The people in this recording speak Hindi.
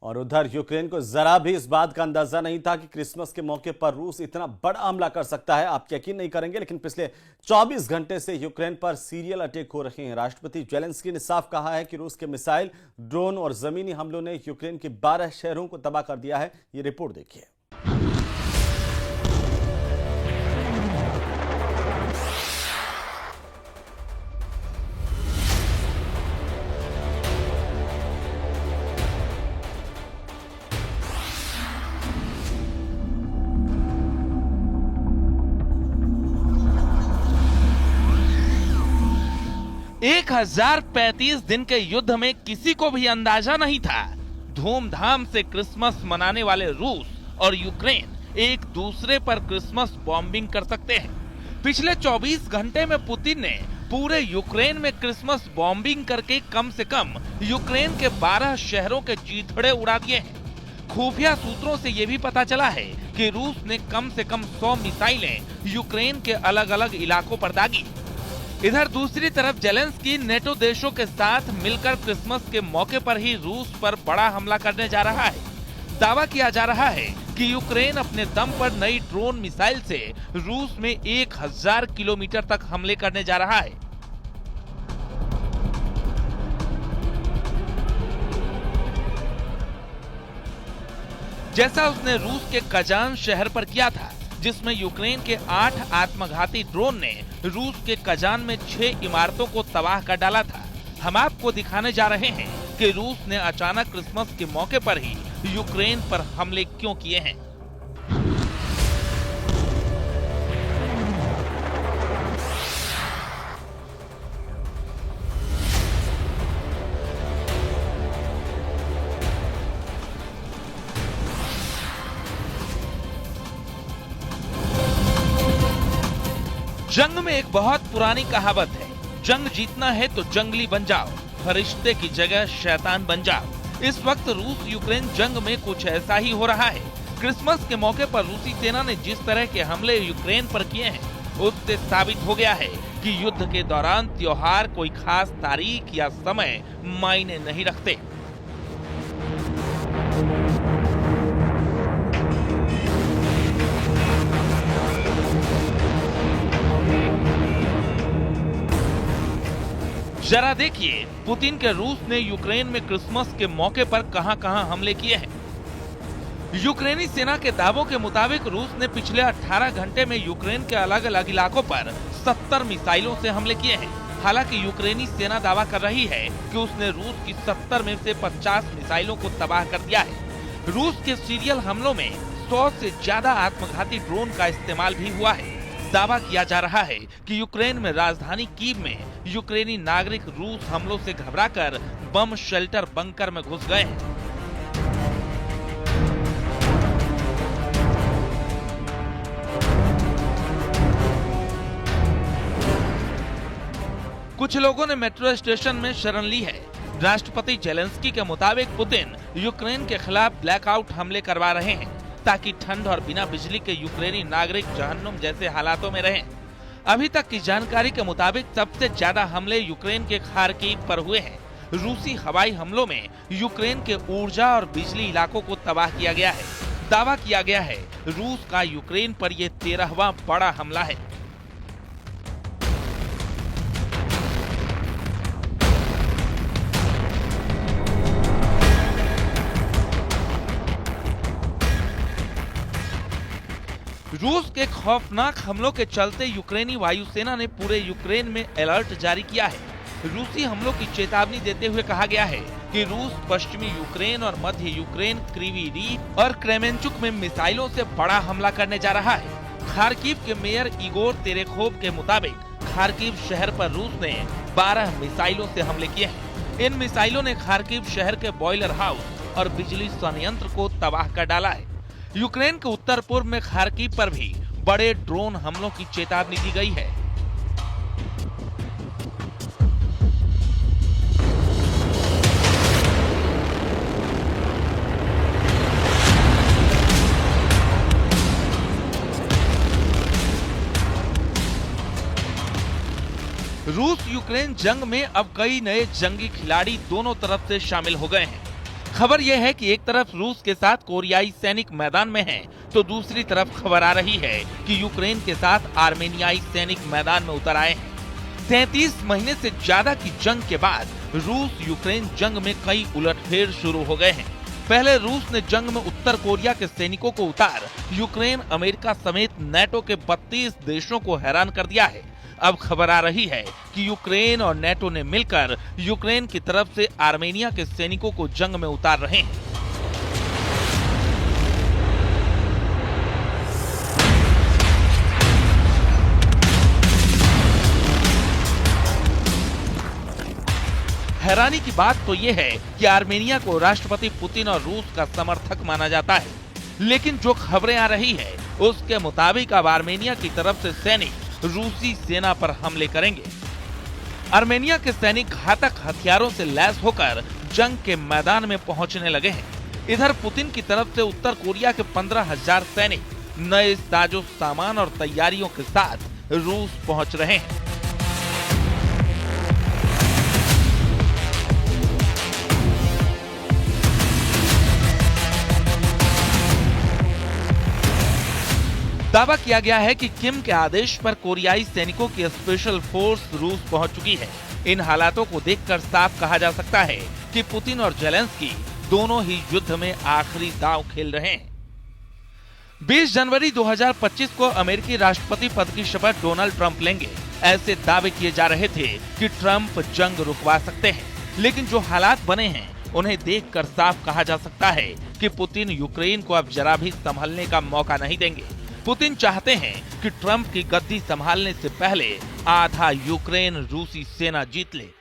और उधर यूक्रेन को जरा भी इस बात का अंदाजा नहीं था कि क्रिसमस के मौके पर रूस इतना बड़ा हमला कर सकता है। आप यकीन नहीं करेंगे, लेकिन पिछले 24 घंटे से यूक्रेन पर सीरियल अटैक हो रहे हैं। राष्ट्रपति जेलेंस्की ने साफ कहा है कि रूस के मिसाइल, ड्रोन और जमीनी हमलों ने यूक्रेन के 12 शहरों को तबाह कर दिया है। ये रिपोर्ट देखिए। एक 1035 दिन के युद्ध में किसी को भी अंदाजा नहीं था धूमधाम से क्रिसमस मनाने वाले रूस और यूक्रेन एक दूसरे पर क्रिसमस बॉम्बिंग कर सकते हैं। पिछले 24 घंटे में पुतिन ने पूरे यूक्रेन में क्रिसमस बॉम्बिंग करके कम से कम यूक्रेन के 12 शहरों के चीथड़े उड़ा दिए हैं। खुफिया सूत्रों से यह भी पता चला है कि रूस ने कम से कम 100 मिसाइलें यूक्रेन के अलग अलग इलाकों पर दागी। इधर दूसरी तरफ जेलेंस्की नेटो देशों के साथ मिलकर क्रिसमस के मौके पर ही रूस पर बड़ा हमला करने जा रहा है। दावा किया जा रहा है कि यूक्रेन अपने दम पर नई ड्रोन मिसाइल से रूस में 1000 किलोमीटर तक हमले करने जा रहा है। जैसा उसने रूस के कजान शहर पर किया था, जिसमें यूक्रेन के 8 आत्मघाती ड्रोन ने रूस के कजान में 6 इमारतों को तबाह कर डाला था। हम आपको दिखाने जा रहे हैं कि रूस ने अचानक क्रिसमस के मौके पर ही यूक्रेन पर हमले क्यों किए हैं। जंग में एक बहुत पुरानी कहावत है, जंग जीतना है तो जंगली बन जाओ, फरिश्ते की जगह शैतान बन जाओ। इस वक्त रूस यूक्रेन जंग में कुछ ऐसा ही हो रहा है। क्रिसमस के मौके पर रूसी सेना ने जिस तरह के हमले यूक्रेन पर किए हैं, उससे साबित हो गया है कि युद्ध के दौरान त्योहार कोई खास तारीख या समय मायने नहीं रखते। जरा देखिए पुतिन के रूस ने यूक्रेन में क्रिसमस के मौके पर कहां-कहां हमले किए हैं। यूक्रेनी सेना के दावों के मुताबिक रूस ने पिछले 18 घंटे में यूक्रेन के अलग-अलग इलाकों पर 70 मिसाइलों से हमले किए हैं। हालांकि यूक्रेनी सेना दावा कर रही है कि उसने रूस की 70 में से 50 मिसाइलों को तबाह कर दिया है। रूस के सीरियल हमलों में 100 से ज्यादा आत्मघाती ड्रोन का इस्तेमाल भी हुआ है। दावा किया जा रहा है कि यूक्रेन में राजधानी कीव में यूक्रेनी नागरिक रूस हमलों से घबराकर बम शेल्टर बंकर में घुस गए हैं। कुछ लोगों ने मेट्रो स्टेशन में शरण ली है। राष्ट्रपति जेलेंस्की के मुताबिक पुतिन यूक्रेन के खिलाफ ब्लैकआउट हमले करवा रहे हैं ताकि ठंड और बिना बिजली के यूक्रेनी नागरिक जहन्नुम जैसे हालातों में रहें। अभी तक की जानकारी के मुताबिक सबसे ज्यादा हमले यूक्रेन के खार्किव पर हुए हैं। रूसी हवाई हमलों में यूक्रेन के ऊर्जा और बिजली इलाकों को तबाह किया गया है। दावा किया गया है रूस का यूक्रेन पर यह 13वां बड़ा हमला है। रूस के खौफनाक हमलों के चलते यूक्रेनी वायुसेना ने पूरे यूक्रेन में अलर्ट जारी किया है। रूसी हमलों की चेतावनी देते हुए कहा गया है कि रूस पश्चिमी यूक्रेन और मध्य यूक्रेन, क्रीवी रीह और क्रेमेंचुक में मिसाइलों से बड़ा हमला करने जा रहा है। खार्किव के मेयर इगोर तेरेखोव के मुताबिक खार्किव शहर पर रूस ने 12 मिसाइलों से हमले किए हैं। इन मिसाइलों ने खार्किव शहर के बॉयलर हाउस और बिजली संयंत्र को तबाह कर डाला है। यूक्रेन के उत्तर पूर्व में खार्किव पर भी बड़े ड्रोन हमलों की चेतावनी दी गई है। रूस यूक्रेन जंग में अब कई नए जंगी खिलाड़ी दोनों तरफ से शामिल हो गए हैं। खबर यह है कि एक तरफ रूस के साथ कोरियाई सैनिक मैदान में हैं, तो दूसरी तरफ खबर आ रही है कि यूक्रेन के साथ आर्मेनियाई सैनिक मैदान में उतर आए हैं। 33 महीने से ज्यादा की जंग के बाद रूस यूक्रेन जंग में कई उलटफेर शुरू हो गए हैं। पहले रूस ने जंग में उत्तर कोरिया के सैनिकों को उतार यूक्रेन, अमेरिका समेत नेटो के 32 देशों को हैरान कर दिया है। अब खबर आ रही है कि यूक्रेन और नेटो ने मिलकर यूक्रेन की तरफ से आर्मेनिया के सैनिकों को जंग में उतार रहे हैं। हैरानी की बात तो यह है कि आर्मेनिया को राष्ट्रपति पुतिन और रूस का समर्थक माना जाता है, लेकिन जो खबरें आ रही है उसके मुताबिक अब आर्मेनिया की तरफ से सैनिक रूसी सेना पर हमले करेंगे। आर्मेनिया के सैनिक घातक हथियारों से लैस होकर जंग के मैदान में पहुंचने लगे हैं। इधर पुतिन की तरफ से उत्तर कोरिया के 15,000 सैनिक नए साजो सामान और तैयारियों के साथ रूस पहुंच रहे हैं। दावा किया गया है कि किम के आदेश पर कोरियाई सैनिकों की स्पेशल फोर्स रूस पहुंच चुकी है। इन हालातों को देखकर साफ कहा जा सकता है कि पुतिन और जेलेंस्की दोनों ही युद्ध में आखिरी दांव खेल रहे हैं। 20 जनवरी 2025 को अमेरिकी राष्ट्रपति पद की शपथ डोनाल्ड ट्रंप लेंगे। ऐसे दावे किए जा रहे थे कि ट्रंप जंग रुकवा सकते हैं, लेकिन जो हालात बने हैं उन्हें देखकर साफ कहा जा सकता है कि पुतिन यूक्रेन को अब जरा भी संभलने का मौका नहीं देंगे। पुतिन चाहते हैं कि ट्रंप की गद्दी संभालने से पहले आधा यूक्रेन रूसी सेना जीत ले।